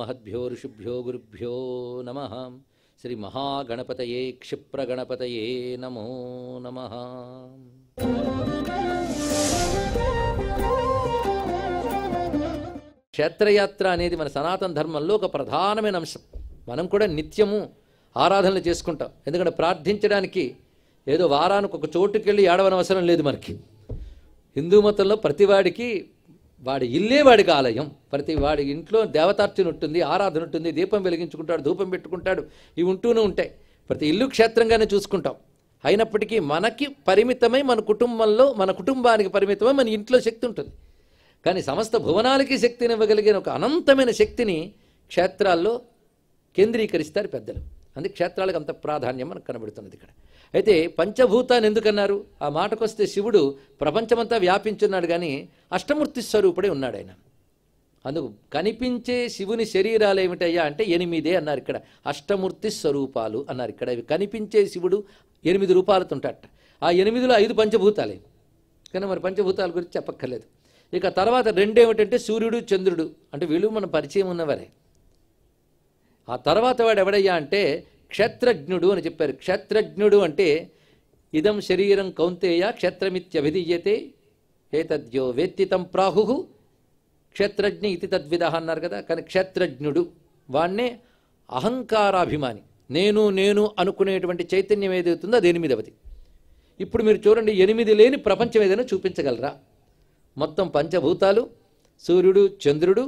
మహద్భ్యో ఋషిభ్యో గురుభ్యో నమః. శ్రీ మహాగణపతయే క్షిప్రగణపతయే నమో నమః. క్షేత్రయాత్ర అనేది మన సనాతన ధర్మంలో ఒక ప్రధానమైన అంశం. మనం కూడా నిత్యము ఆరాధనలు చేసుకుంటాం. ఎందుకంటే ప్రార్థించడానికి ఏదో వారానికి ఒక చోటుకి వెళ్ళి ఏడవనవసరం లేదు. మనకి హిందూ మతంలో ప్రతివాడికి వాడి ఇల్లే వాడికి ఆలయం. ప్రతి వాడి ఇంట్లో దేవతార్చన ఉంటుంది, ఆరాధన ఉంటుంది, దీపం వెలిగించుకుంటాడు, ధూపం పెట్టుకుంటాడు. ఇవి ఉంటూనే ఉంటాయి. ప్రతి ఇల్లు క్షేత్రంగానే చూసుకుంటాం. అయినప్పటికీ మనకి పరిమితమై మన కుటుంబంలో మన కుటుంబానికి పరిమితమై మన ఇంట్లో శక్తి ఉంటుంది. కానీ సమస్త భువనాలకి శక్తిని ఇవ్వగలిగిన ఒక అనంతమైన శక్తిని క్షేత్రాల్లో కేంద్రీకరిస్తారు పెద్దలు. అందుకే క్షేత్రాలకు అంత ప్రాధాన్యం మనకు కనబడుతున్నది ఇక్కడ. అయితే పంచభూతాన్ని ఎందుకన్నారు? ఆ మాటకొస్తే శివుడు ప్రపంచమంతా వ్యాపించున్నాడు, కానీ అష్టమూర్తి స్వరూపుడే ఉన్నాడు ఆయన. అందుకు కనిపించే శివుని శరీరాలు ఏమిటయ్యా అంటే 8 అన్నారు ఇక్కడ. అష్టమూర్తి స్వరూపాలు అన్నారు ఇక్కడ. ఇవి కనిపించే శివుడు 8 రూపాలతో ఉంటాడట. ఆ 8లో 5 పంచభూతాలే. కానీ మరి పంచభూతాల గురించి చెప్పక్కర్లేదు. ఇక తర్వాత 2 ఏమిటంటే సూర్యుడు, చంద్రుడు. అంటే వీళ్ళు మన పరిచయం ఉన్నవారే. ఆ తర్వాత వాడు ఎవడయ్యా అంటే క్షేత్రజ్ఞుడు అని చెప్పారు. క్షేత్రజ్ఞుడు అంటే ఇదం శరీరం కౌంతేయ క్షేత్రమిత్యభిధీయతే ఏతద్యో వేత్తితం ప్రాహు క్షేత్రజ్ఞ ఇది తద్విధ అన్నారు కదా. కానీ క్షేత్రజ్ఞుడు వాణ్ణే అహంకారాభిమాని, నేను నేను అనుకునేటువంటి చైతన్యం ఏదవుతుందో అది 8వది. ఇప్పుడు మీరు చూడండి, 8 లేని ప్రపంచం ఏదైనా చూపించగలరా? మొత్తం పంచభూతాలు, సూర్యుడు, చంద్రుడు,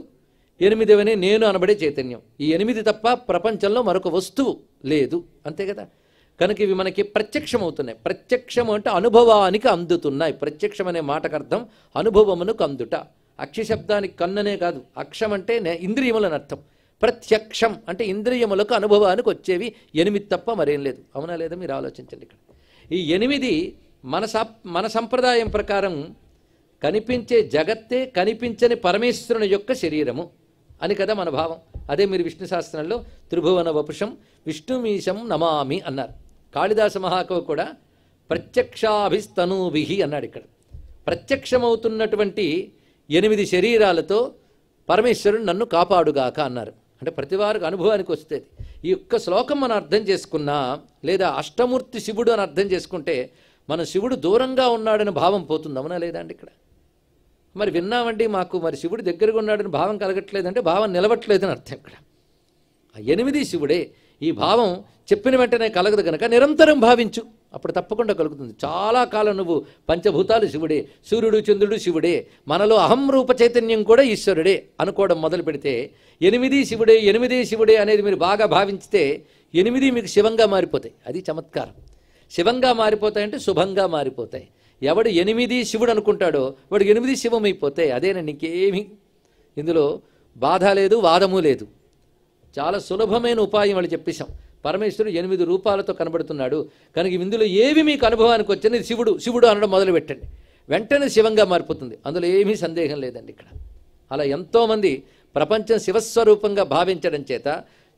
8వనే నేను అనబడే చైతన్యం. ఈ 8 తప్ప ప్రపంచంలో మరొక వస్తువు లేదు. అంతే కదా. కనుక ఇవి మనకి ప్రత్యక్షం అవుతున్నాయి. ప్రత్యక్షం అంటే అనుభవానికి అందుతున్నాయి. ప్రత్యక్షం అనే మాటకు అర్థం అనుభవమునకు అందుట. అక్ష శబ్దానికి కన్ననే కాదు, అక్షం అంటే ఇంద్రియములని అర్థం. ప్రత్యక్షం అంటే ఇంద్రియములకు అనుభవానికి వచ్చేవి 8 తప్ప మరేం లేదు. అవునా లేదా? మీరు ఆలోచించండి. ఇక్కడ ఈ 8 మన సంప్రదాయం ప్రకారం కనిపించే జగత్తే కనిపించని పరమేశ్వరుని యొక్క శరీరము అని కదా మన భావం. అదే మీరు విష్ణు శాస్త్రంలో త్రిభువన వపుషం విష్ణుమీశం నమామి అన్నారు. కాళిదాస మహాకవి కూడా ప్రత్యక్షాభిస్తనూభి అన్నాడు. ఇక్కడ ప్రత్యక్షమవుతున్నటువంటి 8 శరీరాలతో పరమేశ్వరుడు నన్ను కాపాడుగాక అన్నారు. అంటే ప్రతివారికి అనుభవానికి వస్తుంది. ఈ యొక్క శ్లోకం మనం అర్థం చేసుకున్నా, లేదా అష్టమూర్తి శివుడు అని అర్థం చేసుకుంటే మన శివుడు దూరంగా ఉన్నాడని భావం పోతుంది. అవునా లేదా అండి? ఇక్కడ మరి విన్నామండి, మాకు మరి శివుడు దగ్గరగా ఉన్నాడని భావం కలగట్లేదంటే భావం నిలవట్లేదని అర్థం. ఇక్కడ ఆ 8 శివుడే. ఈ భావం చెప్పిన వెంటనే కలగదు కనుక నిరంతరం భావించు, అప్పుడు తప్పకుండా కలుగుతుంది. చాలా కాలం నువ్వు పంచభూతాలు శివుడే, సూర్యుడు చంద్రుడు శివుడే, మనలో అహం రూప చైతన్యం కూడా ఈశ్వరుడే అనుకోవడం మొదలు పెడితే 8 శివుడే 8 శివుడే అనేది మీరు బాగా భావించితే 8 మీకు శివంగా మారిపోతాయి. అది చమత్కారం. శివంగా మారిపోతాయంటే శుభంగా మారిపోతాయి. ఎవడు 8 శివుడు అనుకుంటాడో వాడికి 8 శివమైపోతాయి. అదేనండి, ఇంకేమీ ఇందులో బాధ లేదు, వాదము లేదు. చాలా సులభమైన ఉపాయం వాళ్ళు చెప్పేశాం. పరమేశ్వరుడు 8 రూపాలతో కనబడుతున్నాడు కనుక ఇందులో ఏవి మీకు అనుభవానికి వచ్చింది శివుడు శివుడు అనడం మొదలు పెట్టండి, వెంటనే శివంగా మారిపోతుంది. అందులో ఏమీ సందేహం లేదండి. ఇక్కడ అలా ఎంతోమంది ప్రపంచం శివస్వరూపంగా భావించడం చేత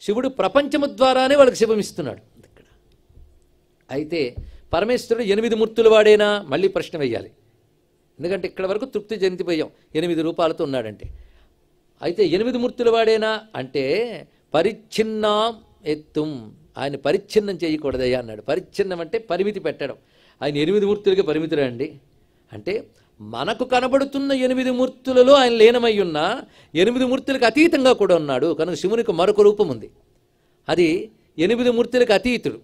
శివుడు ప్రపంచము ద్వారానే వాళ్ళకి శివం ఇస్తున్నాడు. ఇక్కడ అయితే పరమేశ్వరుడు 8 మూర్తులు వాడేనా? మళ్ళీ ప్రశ్న వేయాలి. ఎందుకంటే ఇక్కడ వరకు తృప్తి చెందిపోయాం 8 రూపాలతో ఉన్నాడంటే. అయితే 8 మూర్తులు వాడేనా అంటే పరిచ్ఛిన్నాం ఎత్తుం, ఆయన పరిచ్ఛిన్నం చేయకూడదయ్యా అన్నాడు. పరిచ్ఛిన్నం అంటే పరిమితి పెట్టడం. ఆయన 8 మూర్తులకి పరిమితులు అండి. అంటే మనకు కనబడుతున్న 8 మూర్తులలో ఆయన లీనమై ఉన్న 8 మూర్తులకు అతీతంగా కూడా ఉన్నాడు. కనుక శివునికి మరొక రూపం ఉంది. అది 8 మూర్తులకు అతీతుడు.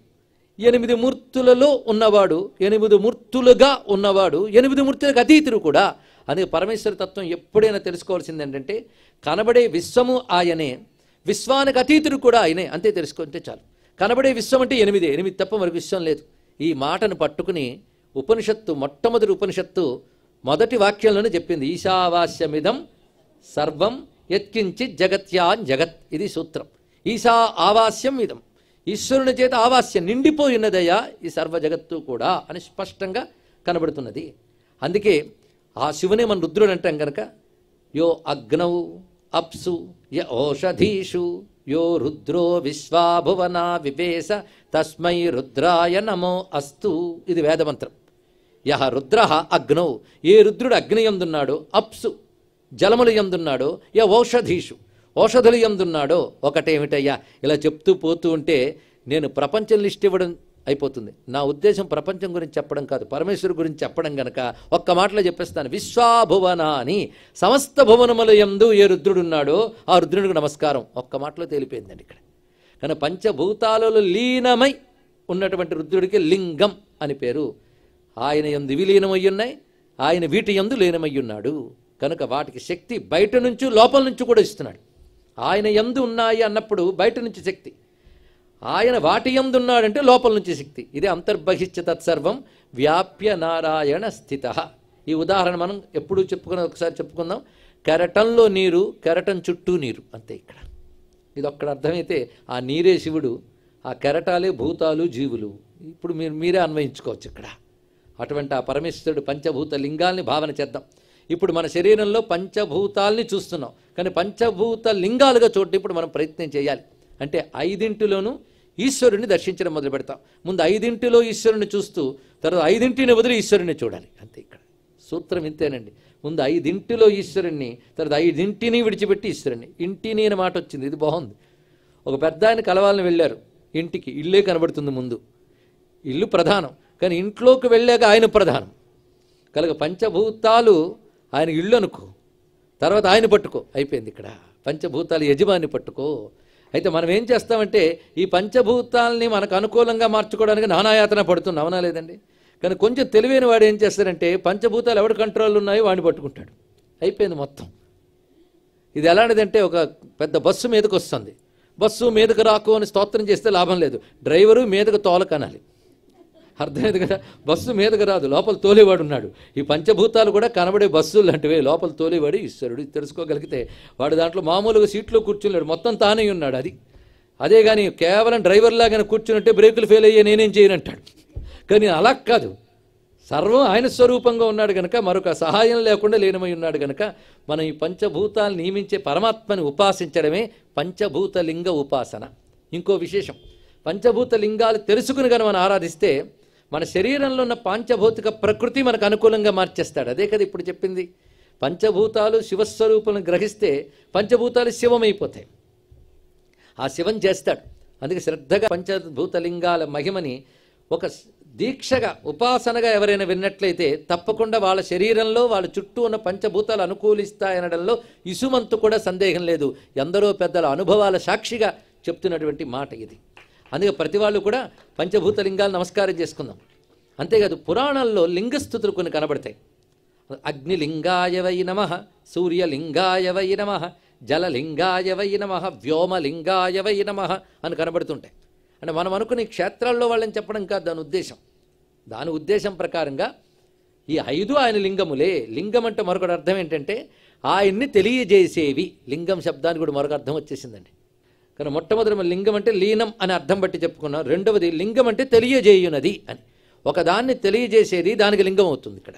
8 మూర్తులలో ఉన్నవాడు, 8 మూర్తులుగా ఉన్నవాడు, 8 మూర్తులకు అతీతుడు కూడా. అందుకే పరమేశ్వర తత్వం ఎప్పుడైనా తెలుసుకోవాల్సింది ఏంటంటే కనబడే విశ్వము ఆయనే, విశ్వానికి అతీతుడు కూడా ఆయనే. అంతే తెలుసుకుంటే చాలు. కనబడే విశ్వం అంటే 8 తప్ప మరి విశ్వం లేదు. ఈ మాటను పట్టుకుని ఉపనిషత్తు, మొట్టమొదటి ఉపనిషత్తు మొదటి వాక్యంలోనే చెప్పింది, ఈశావాస్యమిదం సర్వం యత్కించిత్ జగత్యాన్ జగత్. ఇది సూత్రం. ఈశా ఆవాస్యం ఇదం, ఈశ్వరుని చేత ఆవాస్యం నిండిపోయినదయ్యా ఈ సర్వ జగత్తు కూడా అని స్పష్టంగా కనబడుతున్నది. అందుకే ఆ శివునే మన రుద్రుడు అంటాం కనుక యో అగ్నౌ అప్సు య ఓషధీషు యో రుద్రో విశ్వాభువనా వివేశ తస్మై రుద్రాయ నమో అస్తు. ఇది వేదమంత్రం. యహ రుద్ర అగ్నౌ, ఏ రుద్రుడు అగ్ని యందున్నాడో, అప్సు జలములు యందున్నాడో, య ఓషధీషు ఓషధులు ఎందున్నాడో ఒకటేమిటయ్యా. ఇలా చెప్తూ పోతూ ఉంటే నేను ప్రపంచం లిస్ట్ ఇవ్వడం అయిపోతుంది. నా ఉద్దేశం ప్రపంచం గురించి చెప్పడం కాదు, పరమేశ్వరు గురించి చెప్పడం గనక ఒక్క మాటలో చెప్పేస్తాను. విశ్వాభువనాని, సమస్త భువనముల యందు ఏ రుద్రుడున్నాడో ఆ రుద్రుడికి నమస్కారం. ఒక్క మాటలో తేలిపోయిందండి ఇక్కడ. కానీ పంచభూతాలలో లీనమై ఉన్నటువంటి రుద్రుడికి లింగం అని పేరు. ఆయన యందు ఇవి లీనమై ఉన్నాయి, ఆయన వీటి యందు లీనమై ఉన్నాడు కనుక వాటికి శక్తి బయట నుంచి లోపల నుంచి కూడా ఇస్తున్నాడు. ఆయన యందు ఉన్నాయి అన్నప్పుడు బయట నుంచి శక్తి, ఆయన వాటి యందు ఉన్నాడంటే లోపల నుంచి శక్తి. ఇదే అంతర్బహిష్య తత్సర్వం వ్యాప్య నారాయణ స్థిత. ఈ ఉదాహరణ మనం ఎప్పుడూ ఒకసారి చెప్పుకుందాం. కెరటంలో నీరు, కెరటం చుట్టూ నీరు, అంతే. ఇక్కడ ఇది ఒక్కడ అర్థమైతే ఆ నీరే శివుడు, ఆ కెరటాలే భూతాలు జీవులు. ఇప్పుడు మీరే అన్వయించుకోవచ్చు ఇక్కడ. అటువంటి ఆ పరమేశ్వరుడు పంచభూత లింగాల్ని భావన చేద్దాం. ఇప్పుడు మన శరీరంలో పంచభూతాల్ని చూస్తున్నాం, కానీ పంచభూత లింగాలుగా చూడటం ఇప్పుడు మనం ప్రయత్నం చేయాలి. అంటే 5 ఈశ్వరుణ్ణి దర్శించడం మొదలు పెడతాం. ముందు 5 ఈశ్వరుని చూస్తూ తర్వాత 5 వదిలి ఈశ్వరుని చూడాలి, అంతే. ఇక్కడ సూత్రం ఇంతేనండి. ముందు 5 ఈశ్వరుణ్ణి, తర్వాత 5 విడిచిపెట్టి ఈశ్వరుణ్ణి. ఇంటిని అనే మాట వచ్చింది, ఇది బాగుంది. ఒక పెద్ద ఆయన కలవాలని వెళ్ళారు ఇంటికి. ఇల్లే కనబడుతుంది ముందు, ఇల్లు ప్రధానం, కానీ ఇంట్లోకి వెళ్ళాక ఆయన ప్రధానం. కనుక పంచభూతాలు ఆయన ఇల్లు అనుకో, తర్వాత ఆయన పట్టుకో, అయిపోయింది. ఇక్కడ పంచభూతాలు యజమాని పట్టుకో. అయితే మనం ఏం చేస్తామంటే ఈ పంచభూతాలని మనకు అనుకూలంగా మార్చుకోవడానికి నానాయాతన పడుతున్నాం, అవునా లేదండి? కానీ కొంచెం తెలివైన వాడు ఏం చేస్తారంటే పంచభూతాలు ఎవరి కంట్రోల్ ఉన్నాయో వాడిని పట్టుకుంటాడు, అయిపోయింది మొత్తం. ఇది ఎలాంటిదంటే ఒక పెద్ద బస్సు మీదకి వస్తుంది, బస్సు మీదకు రాకు అని స్తోత్రం చేస్తే లాభం లేదు, డ్రైవరు మీదకు తోలకనాలి, అర్థమైంది కదా? బస్సు మీదకు రాదు, లోపల తోలేవాడు ఉన్నాడు. ఈ పంచభూతాలు కూడా కనబడే బస్సులు లాంటివే, లోపల తోలేవాడు ఈశ్వరుడు. తెలుసుకోగలిగితే వాడు దాంట్లో మామూలుగా సీట్లో కూర్చున్నాడు, మొత్తం తానే ఉన్నాడు. అదే కానీ కేవలం డ్రైవర్లాగానే కూర్చున్నట్టే బ్రేకులు ఫెయిల్ అయ్యే నేనేం చేయనంటాడు. కానీ అలా కాదు, సర్వం ఆయన స్వరూపంగా ఉన్నాడు కనుక మరొక సహాయం లేకుండా లీనమై ఉన్నాడు కనుక మనం ఈ పంచభూతాలు నియమించే పరమాత్మని ఉపాసించడమే పంచభూత లింగ ఉపాసన. ఇంకో విశేషం, పంచభూత లింగాలు తెలుసుకుని కనుక మనం ఆరాధిస్తే మన శరీరంలో ఉన్న పాంచభౌతిక ప్రకృతి మనకు అనుకూలంగా మార్చేస్తాడు. అదే కదా ఇప్పుడు చెప్పింది. పంచభూతాలు శివస్వరూపాలను గ్రహిస్తే పంచభూతాలు శివమైపోతాయి, ఆ శివం చేస్తాడు. అందుకే శ్రద్ధగా పంచభూత లింగాల మహిమని ఒక దీక్షగా ఉపాసనగా ఎవరైనా విన్నట్లయితే తప్పకుండా వాళ్ళ శరీరంలో వాళ్ళ చుట్టూ ఉన్న పంచభూతాలు అనుకూలిస్తాయనడంలో ఇసుమంతు కూడా సందేహం లేదు. ఎందరో పెద్దల అనుభవాల సాక్షిగా చెప్తున్నటువంటి మాట ఇది. అందుకే ప్రతి వాళ్ళు కూడా పంచభూత లింగాలు నమస్కారం చేసుకుందాం. అంతేకాదు పురాణాల్లో లింగస్థుతులు కొన్ని కనబడతాయి. అగ్నిలింగాయ వై నమః, సూర్యలింగాయ వై నమః, జలలింగాయ వై నమః, వ్యోమలింగాయ వై నమః అని కనబడుతుంటాయి. అంటే మనం అనుకునే క్షేత్రాల్లో వాళ్ళని చెప్పడం కాదు దాని ఉద్దేశం. దాని ఉద్దేశం ప్రకారంగా ఈ 5 ఆయన లింగములే. లింగం అంటే మరొకటి అర్థం ఏంటంటే ఆయన్ని తెలియజేసేవి. లింగం శబ్దానికి కూడా మరొక అర్థం వచ్చేసిందండి. కానీ మొట్టమొదటి లింగం అంటే లీనం అని అర్థం బట్టి చెప్పుకున్నాం. రెండవది లింగం అంటే తెలియజేయునది అని. ఒకదాన్ని తెలియజేసేది దానికి లింగం అవుతుంది. ఇక్కడ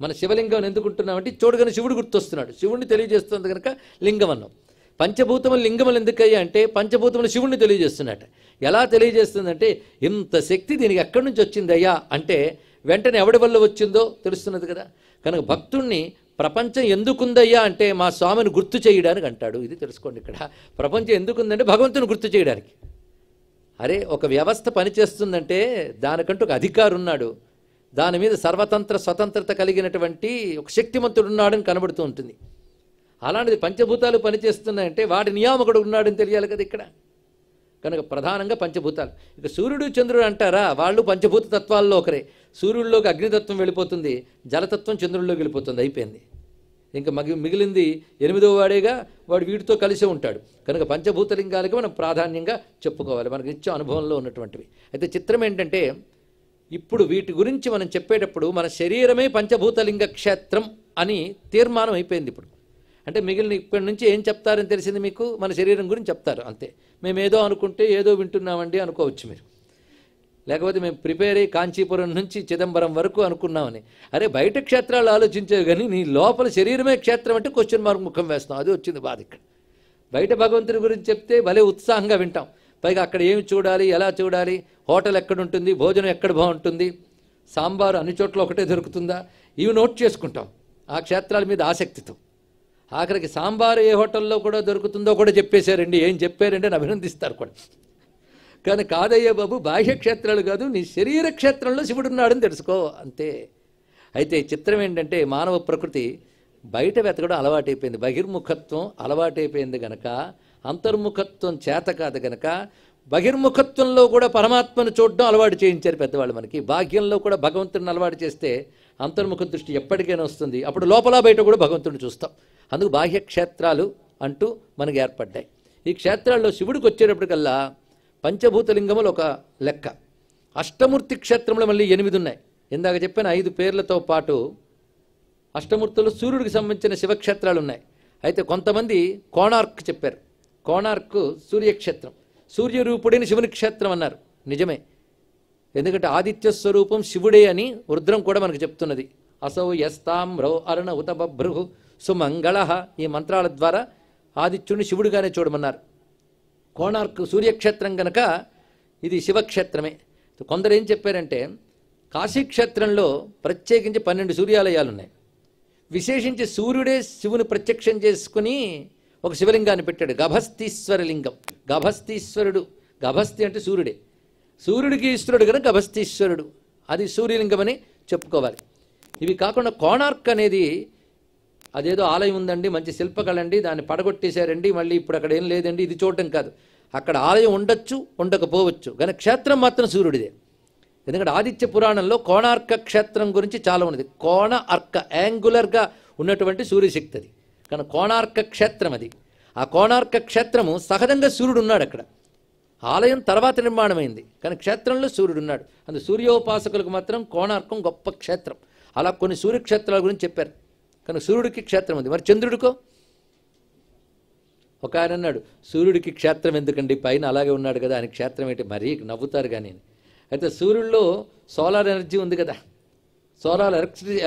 మన శివలింగం ఎందుకుంటున్నామంటే చూడగానే శివుడు గుర్తొస్తున్నాడు, శివుడిని తెలియజేస్తుంది కనుక లింగం అన్నాం. పంచభూతములు లింగములు ఎందుకయ్యా అంటే పంచభూతములు శివుడిని తెలియజేస్తున్నట్ట. ఎలా తెలియజేస్తుందంటే ఇంత శక్తి దీనికి ఎక్కడి నుంచి వచ్చిందయ్యా అంటే వెంటనే ఎవడి వల్ల వచ్చిందో తెలుస్తున్నది కదా. కనుక భక్తుణ్ణి ప్రపంచం ఎందుకుందయ్యా అంటే మా స్వామిని గుర్తు చేయడానికి అంటాడు. ఇది తెలుసుకోండి. ఇక్కడ ప్రపంచం ఎందుకుందంటే భగవంతుని గుర్తు చేయడానికి. అరే ఒక వ్యవస్థ పనిచేస్తుందంటే దానికంటూ ఒక అధికారి ఉన్నాడు, దాని మీద సర్వతంత్ర స్వతంత్రత కలిగినటువంటి ఒక శక్తిమంతుడు ఉన్నాడని కనబడుతూ ఉంటుంది. అలాంటిది పంచభూతాలు పనిచేస్తున్నాయంటే వాడి నియామకుడు ఉన్నాడని తెలియాలి కదా ఇక్కడ. కనుక ప్రధానంగా పంచభూతాలు. ఇక సూర్యుడు చంద్రుడు అంటారా, వాళ్ళు పంచభూత తత్వాల్లో ఒకరే. సూర్యుడిలోకి అగ్నితత్వం వెళ్ళిపోతుంది, జలతత్వం చంద్రుడిలోకి వెళ్ళిపోతుంది, అయిపోయింది. ఇంకా మిగిలింది 8వ వాడేగా, వాడు వీటితో కలిసే ఉంటాడు. కనుక పంచభూతలింగాలకి మనం ప్రాధాన్యంగా చెప్పుకోవాలి, మనకు నిత్యం అనుభవంలో ఉన్నటువంటివి. అయితే చిత్రం ఏంటంటే ఇప్పుడు వీటి గురించి మనం చెప్పేటప్పుడు మన శరీరమే పంచభూతలింగ క్షేత్రం అని తీర్మానం అయిపోయింది. ఇప్పుడు అంటే మిగిలిన ఇప్పటి నుంచి ఏం చెప్తారని తెలిసింది మీకు, మన శరీరం గురించి చెప్తారు అంతే. మేము ఏదో అనుకుంటే ఏదో వింటున్నామండి అనుకోవచ్చు మీరు. లేకపోతే మేము ప్రిపేర్ అయ్యి కాంచీపురం నుంచి చిదంబరం వరకు అనుకున్నామని. అరే బయట క్షేత్రాలు ఆలోచించేవి కానీ నీ లోపల శరీరమే క్షేత్రం అంటే క్వశ్చన్ మార్క్ ముఖం వేస్తాం. అది వచ్చింది బాధ ఇక్కడ. బయట భగవంతుని గురించి చెప్తే భలే ఉత్సాహంగా వింటాం. పైగా అక్కడ ఏమి చూడాలి, ఎలా చూడాలి, హోటల్ ఎక్కడుంటుంది, భోజనం ఎక్కడ బాగుంటుంది, సాంబారు అన్ని చోట్ల ఒకటే దొరుకుతుందా, ఇవి నోట్ చేసుకుంటాం ఆ క్షేత్రాల మీద ఆసక్తితో. ఆఖరికి సాంబారు ఏ హోటల్లో కూడా దొరుకుతుందో కూడా చెప్పేశారండి. ఏం చెప్పారంటే అని అభినందిస్తారు కూడా. కానీ కాదయ్యా బాబు, బాహ్య క్షేత్రాలు కాదు, నీ శరీర క్షేత్రంలో శివుడు ఉన్నాడని తెలుసుకో అంతే. అయితే చిత్రం ఏంటంటే మానవ ప్రకృతి బయట వెతకడం అలవాటైపోయింది, బహిర్ముఖత్వం అలవాటైపోయింది గనక, అంతర్ముఖత్వం చేత కాదు గనక బహిర్ముఖత్వంలో కూడా పరమాత్మను చూడడం అలవాటు చేయించారు పెద్దవాళ్ళు మనకి. భాగ్యంలో కూడా భగవంతుడిని అలవాటు చేస్తే అంతర్ముఖ దృష్టి ఎప్పటికైనా వస్తుంది. అప్పుడు లోపల బయట కూడా భగవంతుడిని చూస్తాం. అందుకు బాహ్య క్షేత్రాలు అంటూ మనకు ఏర్పడ్డాయి. ఈ క్షేత్రాల్లో శివుడికి వచ్చేటప్పటికల్లా పంచభూతలింగములు ఒక లెక్క, అష్టమూర్తి క్షేత్రంలో మళ్ళీ 8 ఉన్నాయి. ఇందాక చెప్పిన 5 పేర్లతో పాటు అష్టమూర్తులు సూర్యుడికి సంబంధించిన శివక్షేత్రాలు ఉన్నాయి. అయితే కొంతమంది కోణార్క్ చెప్పారు. కోణార్క్ సూర్యక్షేత్రం, సూర్యరూపుడైన శివుని క్షేత్రం అన్నారు. నిజమే, ఎందుకంటే ఆదిత్య స్వరూపం శివుడే అని రుద్రం కూడా మనకు చెప్తున్నది. అసౌ యస్తామ్రో అరుణ ఉత బభ్రు సుమంగళ, ఈ మంత్రాల ద్వారా ఆదిత్యుడిని శివుడిగానే చూడమన్నారు. కోణార్క్ సూర్యక్షేత్రం గనక ఇది శివక్షేత్రమే. కొందరు ఏం చెప్పారంటే కాశీక్షేత్రంలో ప్రత్యేకించి 12 సూర్యాలయాలు ఉన్నాయి. విశేషించి సూర్యుడే శివుని ప్రత్యక్షం చేసుకుని ఒక శివలింగాన్ని పెట్టాడు, గభస్తీశ్వర లింగం. గభస్తీశ్వరుడు, గభస్తి అంటే సూర్యుడే, సూర్యుడికి ఈశ్వరుడు కనుక గభస్తీశ్వరుడు, అది సూర్యలింగం అని చెప్పుకోవాలి. ఇవి కాకుండా కోణార్క్ అనేది అదేదో ఆలయం ఉందండి, మంచి శిల్పకళ అండి, దాన్ని పడగొట్టేశారండి, మళ్ళీ ఇప్పుడు అక్కడ ఏం లేదండి, ఇది చూడటం కాదు. అక్కడ ఆలయం ఉండొచ్చు, ఉండకపోవచ్చు, కానీ క్షేత్రం మాత్రం సూర్యుడిదే. ఎందుకంటే ఆదిత్య పురాణంలో కోణార్క క్షేత్రం గురించి చాలా ఉన్నది. కోణ అర్క, యాంగులర్గా ఉన్నటువంటి సూర్యశక్తి అది, కానీ కోణార్క క్షేత్రం అది. ఆ కోణార్క క్షేత్రము సహజంగా సూర్యుడు ఉన్నాడు అక్కడ. ఆలయం తర్వాత నిర్మాణమైంది, కానీ క్షేత్రంలో సూర్యుడు ఉన్నాడు. అందుకు సూర్యోపాసకులకు మాత్రం కోణార్కం గొప్ప క్షేత్రం. అలా కొన్ని సూర్యక్షేత్రాల గురించి చెప్పారు. కానీ సూర్యుడికి క్షేత్రం ఉంది, మరి చంద్రుడికో? ఒక ఆయన అన్నాడు, సూర్యుడికి క్షేత్రం ఎందుకండి, పైన అలాగే ఉన్నాడు కదా, ఆయన క్షేత్రం ఏంటి, మరీ నవ్వుతారు. కానీ అయితే సూర్యుడిలో సోలార్ ఎనర్జీ ఉంది కదా, సోలార్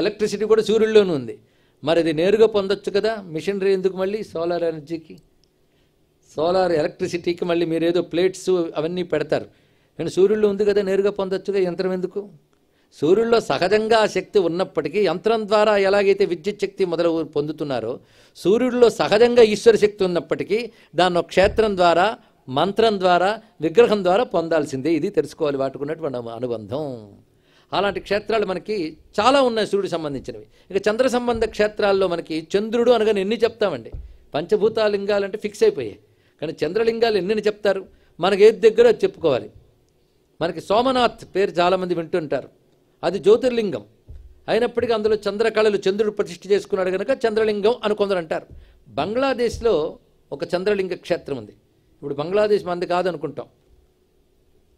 ఎలక్ట్రిసిటీ కూడా సూర్యుడిలోనూ ఉంది. మరి అది నేరుగా పొందొచ్చు కదా, మిషనరీ ఎందుకు మళ్ళీ సోలార్ ఎనర్జీకి, సోలార్ ఎలక్ట్రిసిటీకి మళ్ళీ మీరు ఏదో ప్లేట్స్ అవన్నీ పెడతారు. కానీ సూర్యుడిలో ఉంది కదా, నేరుగా పొందొచ్చుగా, యంత్రం ఎందుకు? సూర్యుడిలో సహజంగా ఆ శక్తి ఉన్నప్పటికీ యంత్రం ద్వారా ఎలాగైతే విద్యుత్ శక్తి మొదలు పొందుతున్నారో, సూర్యుడిలో సహజంగా ఈశ్వర శక్తి ఉన్నప్పటికీ దాన్ని క్షేత్రం ద్వారా, మంత్రం ద్వారా, విగ్రహం ద్వారా పొందాల్సిందే. ఇది తెలుసుకోవాలి వాటికి ఉన్నటువంటి అనుబంధం. అలాంటి క్షేత్రాలు మనకి చాలా ఉన్నాయి సూర్యుడికి సంబంధించినవి. ఇక చంద్ర సంబంధ క్షేత్రాల్లో మనకి చంద్రుడు అనగానే ఎన్ని చెప్తామండి, పంచభూతాలింగాలంటే ఫిక్స్ అయిపోయాయి. కానీ చంద్రలింగాలు ఎన్ని చెప్తారు, మనకి ఏది దగ్గర అది చెప్పుకోవాలి. మనకి సోమనాథ్ పేరు చాలామంది వింటుంటారు, అది జ్యోతిర్లింగం అయినప్పటికీ అందులో చంద్రకళలు, చంద్రుడు ప్రతిష్ఠ చేసుకున్నాడు కనుక చంద్రలింగం అని కొందరు అంటారు. బంగ్లాదేశ్లో ఒక చంద్రలింగ క్షేత్రం ఉంది. ఇప్పుడు బంగ్లాదేశ్ మంది కాదు అనుకుంటాం,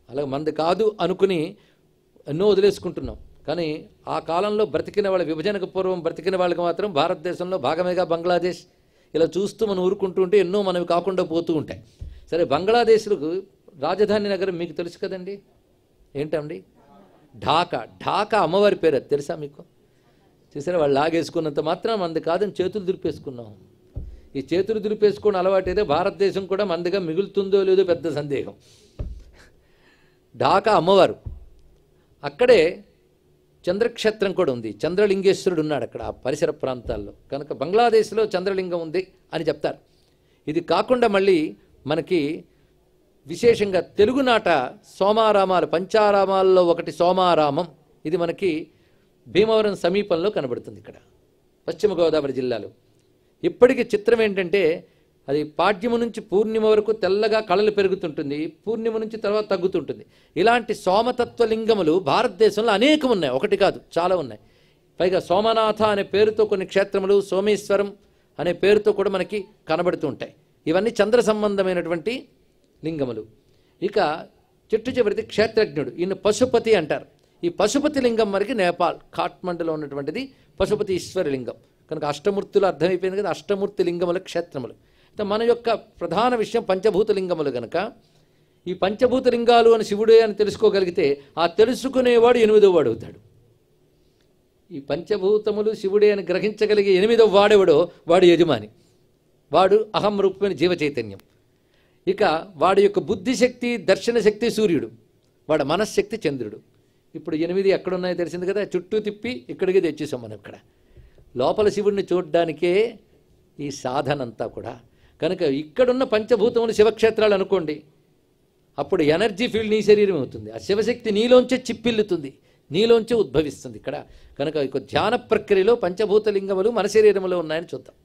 అలాగే మంది కాదు అనుకుని ఎన్నో వదిలేసుకుంటున్నాం. కానీ ఆ కాలంలో బ్రతికిన వాళ్ళ, విభజనకు పూర్వం బ్రతికిన వాళ్ళకి మాత్రం భారతదేశంలో భాగమేగా బంగ్లాదేశ్. ఇలా చూస్తూ మనం ఊరుకుంటూ ఉంటే ఎన్నో మనవి కాకుండా పోతూ ఉంటాయి. సరే, బంగ్లాదేశ్లకు రాజధాని నగరం మీకు తెలుసు కదండి, ఏంటండి? ఢాకా. ఢాకా అమ్మవారి పేరు, అది తెలుసా మీకు? చూసారా, వాళ్ళు లాగేసుకున్నంత మాత్రం మంది కాదని చేతులు దులిపేసుకున్నాం. ఈ చేతులు దులిపేసుకుని అలవాటైతే భారతదేశం కూడా మందిగా మిగులుతుందో లేదో పెద్ద సందేహం. ఢాకా అమ్మవారు, అక్కడే చంద్రక్షేత్రం కూడా ఉంది, చంద్రలింగేశ్వరుడు ఉన్నాడు అక్కడ ఆ పరిసర ప్రాంతాల్లో. కనుక బంగ్లాదేశ్లో చంద్రలింగం ఉంది అని చెప్తారు. ఇది కాకుండా మళ్ళీ మనకి విశేషంగా తెలుగునాట సోమారామాలు, పంచారామాల్లో ఒకటి సోమారామం. ఇది మనకి భీమవరం సమీపంలో కనబడుతుంది, ఇక్కడ పశ్చిమ గోదావరి జిల్లాలో. ఇప్పటికీ చిత్రం ఏంటంటే అది పాడ్యము నుంచి పూర్ణిమ వరకు తెల్లగా కళలు పెరుగుతుంటుంది, పూర్ణిమ నుంచి తర్వాత తగ్గుతుంటుంది. ఇలాంటి సోమతత్వ లింగములు భారతదేశంలో అనేకం ఉన్నాయి, ఒకటి కాదు, చాలా ఉన్నాయి. పైగా సోమనాథ అనే పేరుతో కొన్ని క్షేత్రములు, సోమేశ్వరం అనే పేరుతో కూడా మనకి కనబడుతూ ఉంటాయి. ఇవన్నీ చంద్ర సంబంధమైనటువంటి లింగములు. ఇక చెట్టు చివరిది క్షేత్రజ్ఞుడు, ఈయన పశుపతి అంటారు. ఈ పశుపతి లింగం మనకి నేపాల్ కాఠ్మండులో ఉన్నటువంటిది పశుపతి ఈశ్వర లింగం. కనుక అష్టమూర్తులు అర్థమైపోయింది కదా, అష్టమూర్తి లింగముల క్షేత్రములు. మన యొక్క ప్రధాన విషయం పంచభూత లింగములు కనుక ఈ పంచభూత లింగాలు అని శివుడే అని తెలుసుకోగలిగితే ఆ తెలుసుకునేవాడు 8వ వాడు అవుతాడు. ఈ పంచభూతములు శివుడే అని గ్రహించగలిగే 8వ వాడెవడో వాడు యజమాని, వాడు అహం రూపమైన జీవ చైతన్యం. ఇక వాడి యొక్క బుద్ధిశక్తి, దర్శన శక్తి సూర్యుడు, వాడు మనశ్శక్తి చంద్రుడు. ఇప్పుడు 8 ఎక్కడున్నాయో తెలిసింది కదా, చుట్టూ తిప్పి ఇక్కడికి తెచ్చేసాం మనం. ఇక్కడ లోపల శివుడిని చూడడానికే ఈ సాధన అంతా కూడా. కనుక ఇక్కడున్న పంచభూతములు శివక్షేత్రాలు అనుకోండి, అప్పుడు ఎనర్జీ ఫీల్డ్ నీ శరీరం అవుతుంది. ఆ శివశక్తి నీలోంచే చిప్పిల్లుతుంది, నీలోంచే ఉద్భవిస్తుంది ఇక్కడ. కనుక ఇక ధ్యాన ప్రక్రియలో పంచభూతలింగములు మన శరీరంలో ఉన్నాయని చూద్దాం.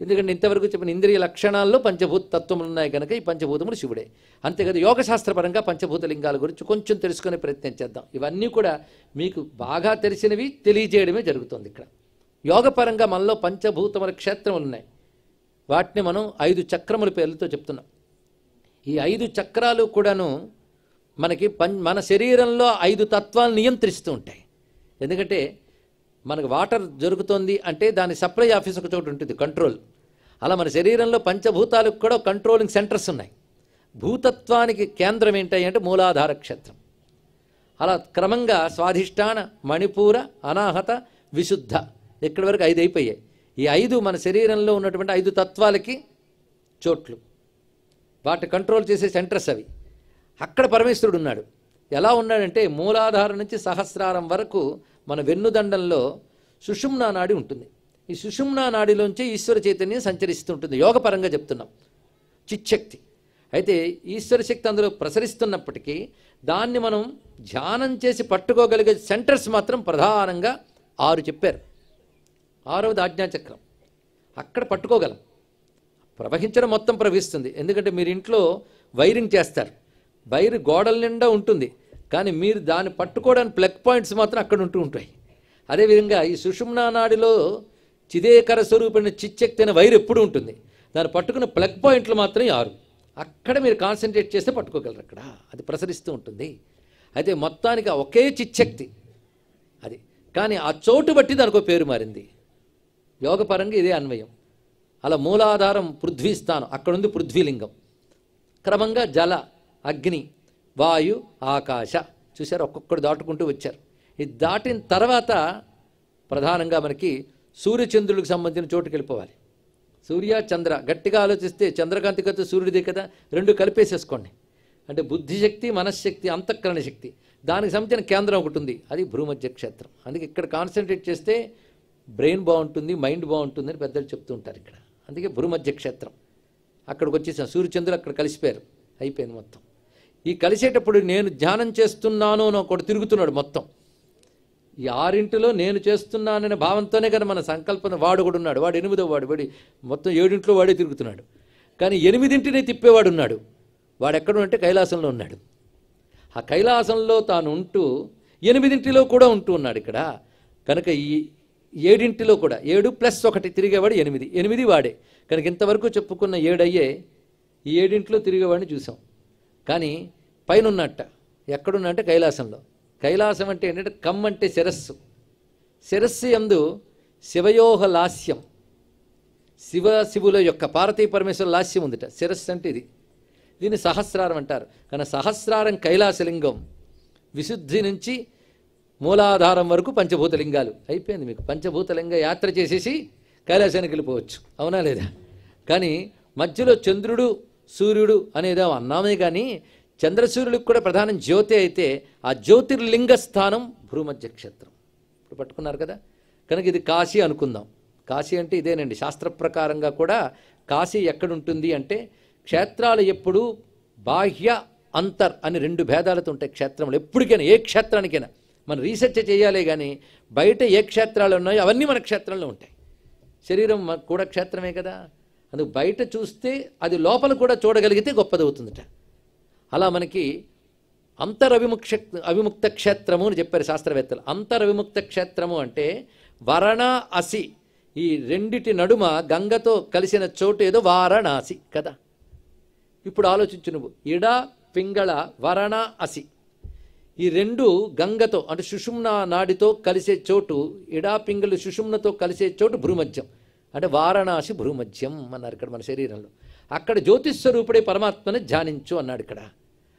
ఎందుకంటే ఇంతవరకు చెప్పిన ఇంద్రియ లక్షణాల్లో పంచభూత తత్వములు ఉన్నాయి కనుక ఈ పంచభూతములు శివుడే. అంతేకాదు యోగశాస్త్రపరంగా పంచభూత లింగాల గురించి కొంచెం తెలుసుకునే ప్రయత్నం చేద్దాం. ఇవన్నీ కూడా మీకు బాగా తెలిసినవి తెలియజేయడమే జరుగుతుంది ఇక్కడ. యోగపరంగా మనలో పంచభూతముల క్షేత్రములు ఉన్నాయి. వాటిని మనం 5 చక్రముల పేర్లతో చెప్తున్నాం. ఈ 5 చక్రాలు కూడాను మనకి మన శరీరంలో 5 తత్వాలు నియంత్రిస్తూ ఉంటాయి. ఎందుకంటే మనకు వాటర్ జరుగుతోంది అంటే దాని సప్లై ఆఫీస్ ఒక చోటు ఉంటుంది, కంట్రోల్. అలా మన శరీరంలో పంచభూతాలకు కూడా కంట్రోలింగ్ సెంటర్స్ ఉన్నాయి. భూతత్వానికి కేంద్రం ఏంటి అంటే మూలాధార క్షేత్రం. అలా క్రమంగా స్వాధిష్టాన, మణిపూర, అనాహత, విశుద్ధ, ఇక్కడి వరకు 5 అయిపోయాయి. ఈ 5 మన శరీరంలో ఉన్నటువంటి 5 తత్వాలకి చోట్లు, వాటి కంట్రోల్ చేసే సెంటర్స్ అవి. అక్కడ పరమేశ్వరుడు ఉన్నాడు. ఎలా ఉన్నాడంటే మూలాధారం నుంచి సహస్రారం వరకు మన వెన్నుదండంలో సుషుమ్నా నాడి ఉంటుంది. ఈ సుషుమ్నా నాడిలోంచి ఈశ్వర చైతన్యం సంచరిస్తూ ఉంటుంది. యోగపరంగా చెప్తున్నాం, చిచ్చక్తి. అయితే ఈశ్వర శక్తి అందులో ప్రసరిస్తున్నప్పటికీ దాన్ని మనం ధ్యానం చేసి పట్టుకోగలిగే సెంటర్స్ మాత్రం ప్రధానంగా 6 చెప్పారు. 6వది ఆజ్ఞాచక్రం. అక్కడ పట్టుకోగలం. ప్రవహించడం మొత్తం ప్రవహిస్తుంది. ఎందుకంటే మీరు ఇంట్లో వైరింగ్ చేస్తారు, వైర్ గోడల నిండా ఉంటుంది, కానీ మీరు దాన్ని పట్టుకోవడానికి ప్లగ్ పాయింట్స్ మాత్రం అక్కడ ఉంటూ ఉంటాయి. అదేవిధంగా ఈ సుషుమ్నా నాడిలో చిదేకర స్వరూపమైన చిచ్చక్తి అనే వైర్ ఎప్పుడు ఉంటుంది. దాన్ని పట్టుకున్న ప్లగ్ పాయింట్లు మాత్రం 6. అక్కడ మీరు కాన్సన్ట్రేట్ చేస్తే పట్టుకోగలరు. అక్కడ అది ప్రసరిస్తూ ఉంటుంది. అయితే మొత్తానికి ఒకే చిచ్చక్తి అది, కానీ ఆ చోటు బట్టి దానికో పేరు మారింది. యోగపరంగా ఇదే అన్వయం. అలా మూలాధారం పృథ్వీ స్థానం, అక్కడుంది పృథ్వీలింగం. క్రమంగా జల, అగ్ని, వాయు, ఆకాశ, చూశారు, ఒక్కొక్కడు దాటుకుంటూ వచ్చారు. ఇది దాటిన తర్వాత ప్రధానంగా మనకి సూర్యచంద్రులకు సంబంధించిన చోటుకి వెళ్ళిపోవాలి. సూర్య చంద్ర, గట్టిగా ఆలోచిస్తే చంద్రకాంతి కథ సూర్యుడిదే కదా, 2 కలిపేసేసుకోండి. అంటే బుద్ధిశక్తి, మనశ్శక్తి, అంతఃకరణ శక్తి, దానికి సంబంధించిన కేంద్రం ఒకటి ఉంది, అది భూమధ్య క్షేత్రం. అందుకే ఇక్కడ కాన్సన్ట్రేట్ చేస్తే బ్రెయిన్ బాగుంటుంది, మైండ్ బాగుంటుంది అని పెద్దలు చెప్తూ ఉంటారు ఇక్కడ. అందుకే భూమధ్య క్షేత్రం. అక్కడికి వచ్చేసాం, సూర్యచంద్రులు అక్కడ కలిసిపోయారు, అయిపోయింది మొత్తం. ఈ కలిసేటప్పుడు నేను ధ్యానం చేస్తున్నాను అని ఒకటి తిరుగుతున్నాడు మొత్తం. ఈ 6 నేను చేస్తున్నాననే భావంతోనే కదా మన సంకల్పన. వాడు కూడా ఉన్నాడు, వాడు 8వ వాడు మొత్తం 7 వాడే తిరుగుతున్నాడు. కానీ 8 తిప్పేవాడు ఉన్నాడు. వాడు ఎక్కడ అంటే కైలాసంలో ఉన్నాడు. ఆ కైలాసంలో తాను ఉంటూ 8 కూడా ఉంటూ ఉన్నాడు ఇక్కడ. కనుక ఈ 7 కూడా 7 + 1 తిరిగేవాడు 8 వాడే. కనుక ఇంతవరకు చెప్పుకున్న 7 అయ్యే ఈ 7 తిరిగేవాడిని చూసాం. కానీ పైన ఉన్నట్ట ఎక్కడున్నా అంటే కైలాసంలో. కైలాసం అంటే ఏంటంటే కమ్ అంటే శిరస్సు. శిరస్సు యందు శివయోహ లాస్యం, శివుల యొక్క పార్వతీ పరమేశ్వర లాస్యం ఉందిట. శిరస్సు అంటే ఇది. దీన్ని సహస్రారం అంటారు. కానీ సహస్రారం కైలాసలింగం. విశుద్ధి నుంచి మూలాధారం వరకు పంచభూతలింగాలు అయిపోయింది. మీకు పంచభూతలింగ యాత్ర చేసేసి కైలాసానికి వెళ్ళిపోవచ్చు, అవునా లేదా? కానీ మధ్యలో చంద్రుడు, సూర్యుడు అనేదో అన్నామే. కానీ చంద్రసూర్యులకు కూడా ప్రధానం జ్యోతి అయితే ఆ జ్యోతిర్లింగ స్థానం భూమధ్య క్షేత్రం. ఇప్పుడు పట్టుకున్నారు కదా. కనుక ఇది కాశీ అనుకుందాం. కాశీ అంటే ఇదేనండి. శాస్త్ర ప్రకారంగా కూడా కాశీ ఎక్కడుంటుంది అంటే క్షేత్రాలు ఎప్పుడు బాహ్య, అంతర్ అని 2 భేదాలతో ఉంటాయి క్షేత్రములు. ఎప్పటికైనా ఏ క్షేత్రానికైనా మనం రీసెర్చ్ చేయాలి. కానీ బయట ఏ క్షేత్రాలు ఉన్నాయో అవన్నీ మన క్షేత్రంలో ఉంటాయి. శరీరం కూడా క్షేత్రమే కదా. అందుకు బయట చూస్తే అది లోపల కూడా చూడగలిగితే గొప్పదవుతుందట. అలా మనకి అవిముక్త క్షేత్రము అని చెప్పారు శాస్త్రవేత్తలు. అంతరవిముక్త క్షేత్రము అంటే వరణ, అసి, ఈ 2 నడుమ గంగతో కలిసిన చోటు ఏదో వారణాసి కదా. ఇప్పుడు ఆలోచించు నువ్వు, ఇడ, పింగళ, వరణ, అసి, ఈ 2 గంగతో అంటే సుషుమ్నా నాడితో కలిసే చోటు, ఇడా పింగళ సుషుమ్నతో కలిసే చోటు భూమధ్యం. అంటే వారణాసి భూమధ్యం అన్నారు ఇక్కడ మన శరీరంలో. అక్కడ జ్యోతిస్వరూపుడే పరమాత్మని ధ్యానించు అన్నాడు ఇక్కడ.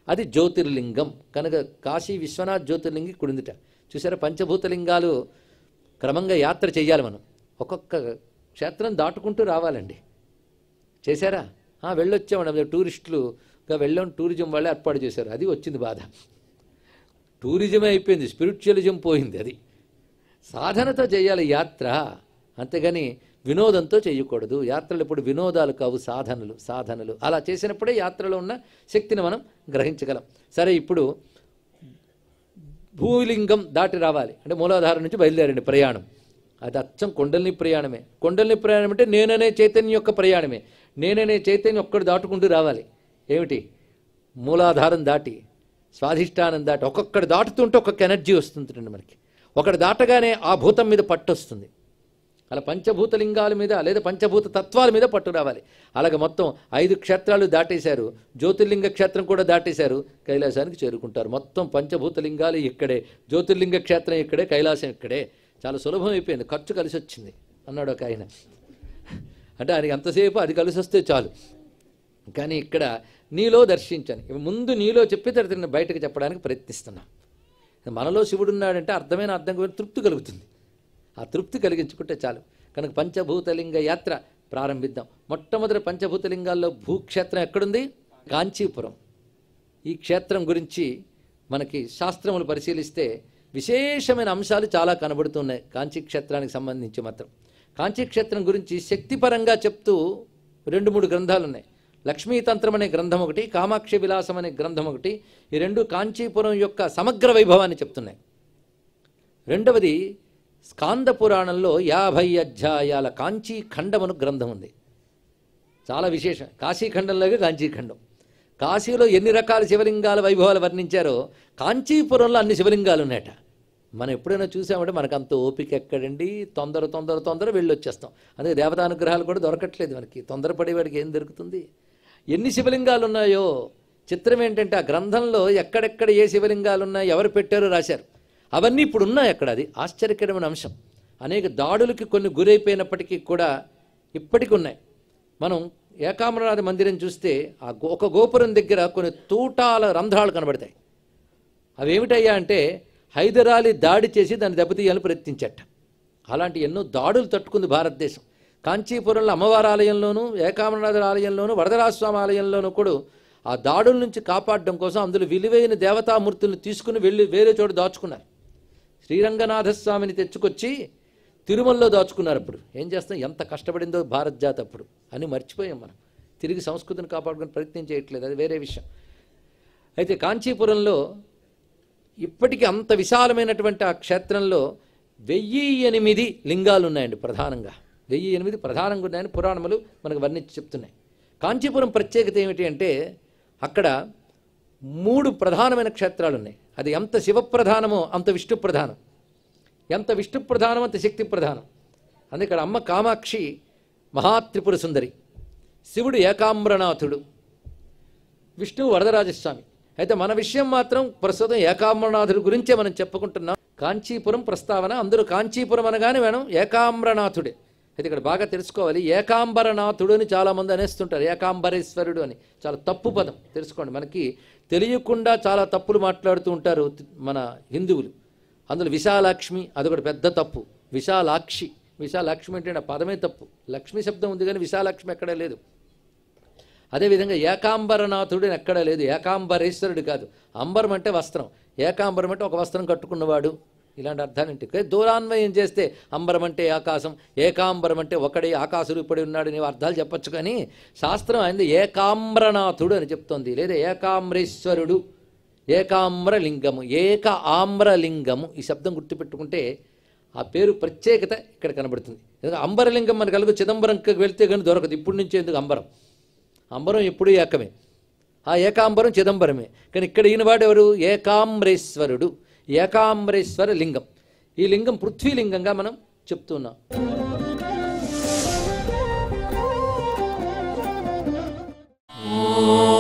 అది జ్యోతిర్లింగం. కనుక కాశీ విశ్వనాథ్ జ్యోతిర్లింగి కుడిందిట. చూసారా, పంచభూతలింగాలు క్రమంగా యాత్ర చేయాలి మనం. ఒక్కొక్క క్షేత్రం దాటుకుంటూ రావాలండి. చేశారా? వెళ్ళొచ్చామండి. టూరిస్టులుగా వెళ్ళాం, టూరిజం వాళ్ళే ఏర్పాటు చేశారు. అది వచ్చింది బాధ. టూరిజమే అయిపోయింది, స్పిరిచువలిజం పోయింది. అది సాధనతో చేయాలి యాత్ర. అంతేగాని వినోదంతో చేయకూడదు. యాత్రలు ఎప్పుడు వినోదాలు కావు, సాధనలు. అలా చేసినప్పుడే యాత్రలో ఉన్న శక్తిని మనం గ్రహించగలం. సరే, ఇప్పుడు భూలింగం దాటి రావాలి అంటే మూలాధారం నుంచి బయలుదేరండి ప్రయాణం. అది అచ్చం కొండల్ని ప్రయాణమే. కొండల్ని ప్రయాణం అంటే నేననే చైతన్యం యొక్క ప్రయాణమే. నేననే చైతన్యం ఒక్కడు దాటుకుంటూ రావాలి. ఏమిటి? మూలాధారం దాటి, స్వాధిష్టానం దాటి, ఒక్కొక్కడు దాటుతుంటే ఒక్కొక్క ఎనర్జీ వస్తుంటుంది మనకి. ఒకటి దాటగానే ఆ భూతం మీద పట్టు వస్తుంది. అలా పంచభూతలింగాల మీద లేదా పంచభూత తత్వాల మీద పట్టు రావాలి. అలాగే మొత్తం 5 క్షేత్రాలు దాటేశారు, జ్యోతిర్లింగ క్షేత్రం కూడా దాటేశారు, కైలాసానికి చేరుకుంటారు. మొత్తం పంచభూతలింగాలు ఇక్కడే, జ్యోతిర్లింగ క్షేత్రం ఇక్కడే, కైలాసం ఇక్కడే. చాలా సులభం అయిపోయింది, ఖర్చు కలిసి వచ్చింది అన్నాడు ఒక ఆయన. అంటే ఆయనకి అంతసేపు అది కలిసి వస్తే చాలు. కానీ ఇక్కడ నీలో దర్శించాను, ముందు నీలో చెప్పి తర్వాత బయటకు చెప్పడానికి ప్రయత్నిస్తున్నాం. మనలో శివుడు ఉన్నాడంటే అర్థం తృప్తి కలుగుతుంది. ఆ తృప్తి కలిగించుకుంటే చాలు. కనుక పంచభూతలింగ యాత్ర ప్రారంభిద్దాం. మొట్టమొదటి పంచభూతలింగాల్లో భూక్షేత్రం ఎక్కడుంది? కాంచీపురం. ఈ క్షేత్రం గురించి మనకి శాస్త్రములు పరిశీలిస్తే విశేషమైన అంశాలు చాలా కనబడుతున్నాయి కాంచీ క్షేత్రానికి సంబంధించి. మాత్రం కాంచీ క్షేత్రం గురించి శక్తిపరంగా చెప్తూ 2-3 గ్రంథాలు ఉన్నాయి. లక్ష్మీతంత్రం అనే గ్రంథం ఒకటి, కామాక్షి విలాసం అనే గ్రంథం ఒకటి. ఈ 2 కాంచీపురం యొక్క సమగ్ర వైభవాన్ని చెప్తున్నాయి. రెండవది స్కాంద పురాణంలో 50 అధ్యాయాల కాంచీఖండమను గ్రంథం ఉంది. చాలా విశేషం. కాశీఖండంలాగే కాంచీఖండం. కాశీలో ఎన్ని రకాల శివలింగాల వైభవాలు వర్ణించారో కాంచీపురంలో అన్ని శివలింగాలు ఉన్నాయట. మనం ఎప్పుడైనా చూసామంటే మనకు అంత ఓపిక ఎక్కడండి, తొందర వెళ్ళి వచ్చేస్తాం. అందుకే దేవతానుగ్రహాలు కూడా దొరకట్లేదు మనకి. తొందరపడేవాడికి ఏం దొరుకుతుంది? ఎన్ని శివలింగాలు ఉన్నాయో. చిత్రం ఏంటంటే ఆ గ్రంథంలో ఎక్కడెక్కడ ఏ శివలింగాలు ఉన్నాయో ఎవరు పెట్టారో రాశారు. అవన్నీ ఇప్పుడు ఉన్నాయి అక్కడ. అది ఆశ్చర్యకరమైన అంశం. అనేక దాడులకి కొన్ని గురైపోయినప్పటికీ కూడా ఇప్పటికి ఉన్నాయి. మనం ఏకాంబరనాథ మందిరం చూస్తే ఆ ఒక గోపురం దగ్గర కొన్ని తూటాల రంధ్రాలు కనబడతాయి. అవేమిటయ్యా అంటే హైదరాలీ దాడి చేసి దాన్ని దెబ్బతీయాలని ప్రయత్నించట. అలాంటి ఎన్నో దాడులు తట్టుకుంది భారతదేశం. కాంచీపురంలో అమ్మవారి ఆలయంలోనూ, ఏకాంబరనాథ ఆలయంలోనూ, వరదరాజస్వామి ఆలయంలోనూ కూడా ఆ దాడుల నుంచి కాపాడడం కోసం అందులో విలువైన దేవతామూర్తులను తీసుకుని వెళ్ళి వేరే చోట దాచుకున్నారు. శ్రీరంగనాథస్వామిని తెచ్చుకొచ్చి తిరుమలలో దాచుకున్నారు. అప్పుడు ఏం చేస్తాం, ఎంత కష్టపడిందో భారత జాతి అప్పుడు అని మర్చిపోయాం మనం. తిరిగి సంస్కృతిని కాపాడుకుని ప్రయత్నం చేయట్లేదు, అది వేరే విషయం. అయితే కాంచీపురంలో ఇప్పటికీ అంత విశాలమైనటువంటి ఆ క్షేత్రంలో 1008 లింగాలు ఉన్నాయండి. ప్రధానంగా 1008 ప్రధానంగా ఉన్నాయని పురాణములు మనకు వర్ణించి చెప్తున్నాయి. కాంచీపురం ప్రత్యేకత ఏమిటి అంటే అక్కడ 3 ప్రధానమైన క్షేత్రాలు ఉన్నాయి. అది ఎంత శివప్రధానమో అంత విష్ణు ప్రధానం, ఎంత విష్ణు ప్రధానం అంత శక్తి ప్రధానం. అందుకే ఇక్కడ అమ్మ కామాక్షి మహాత్రిపుర సుందరి, శివుడు ఏకాంబరనాథుడు, విష్ణువు వరదరాజస్వామి. అయితే మన విషయం మాత్రం ప్రస్తుతం ఏకాంబరనాథుడి గురించే మనం చెప్పుకుంటున్నాం. కాంచీపురం ప్రస్తావన, అందరూ కాంచీపురం అనగానే మనం ఏకాంబరనాథుడే. అయితే ఇక్కడ బాగా తెలుసుకోవాలి, ఏకాంబరనాథుడు అని చాలామంది అనేస్తుంటారు, ఏకాంబరేశ్వరుడు అని. చాలా తప్పు పదం, తెలుసుకోండి. మనకి తెలియకుండా చాలా తప్పులు మాట్లాడుతూ ఉంటారు మన హిందువులు. అందులో విశాలాక్ష్మి అదొకటి పెద్ద తప్పు. విశాలాక్ష్మి అంటే ఆ పదమే తప్పు. లక్ష్మి శబ్దం ఉంది కానీ విశాలాక్ష్మి ఎక్కడా లేదు. అదేవిధంగా ఏకాంబరనాథుడు అని ఎక్కడా లేదు, ఏకాంబరేశ్వరుడు కాదు. అంబరం అంటే వస్త్రం, ఏకాంబరం అంటే ఒక వస్త్రం కట్టుకున్నవాడు, ఇలాంటి అర్థాలు ఏంటి? దూరాన్వయం చేస్తే అంబరం అంటే ఆకాశం, ఏకాంబరం అంటే ఒకడే ఆకాశుడు ఇప్పుడే ఉన్నాడు, నీవు అర్థాలు చెప్పచ్చు. కానీ శాస్త్రం అయింది ఏకాంబరనాథుడు అని చెప్తోంది, లేదా ఏకాంబరేశ్వరుడు, ఏకాంబరలింగము, ఆమ్రలింగము. ఈ శబ్దం గుర్తుపెట్టుకుంటే ఆ పేరు ప్రత్యేకత ఇక్కడ కనబడుతుంది. ఎందుకంటే అంబరలింగం మనకు కలుగు చిదంబరంకి వెళ్తే కానీ దొరకదు. ఇప్పటి నుంచి ఎందుకు అంబరం ఎప్పుడూ ఏకమే. ఆ ఏకాంబరం చిదంబరమే. కానీ ఇక్కడ ఈయనవాడు ఎవరు? ఏకాంబరేశ్వరుడు, ఏకాంబరేశ్వర లింగం. ఈ లింగం పృథ్వీలింగంగా మనం చెప్తున్నాం. ఓ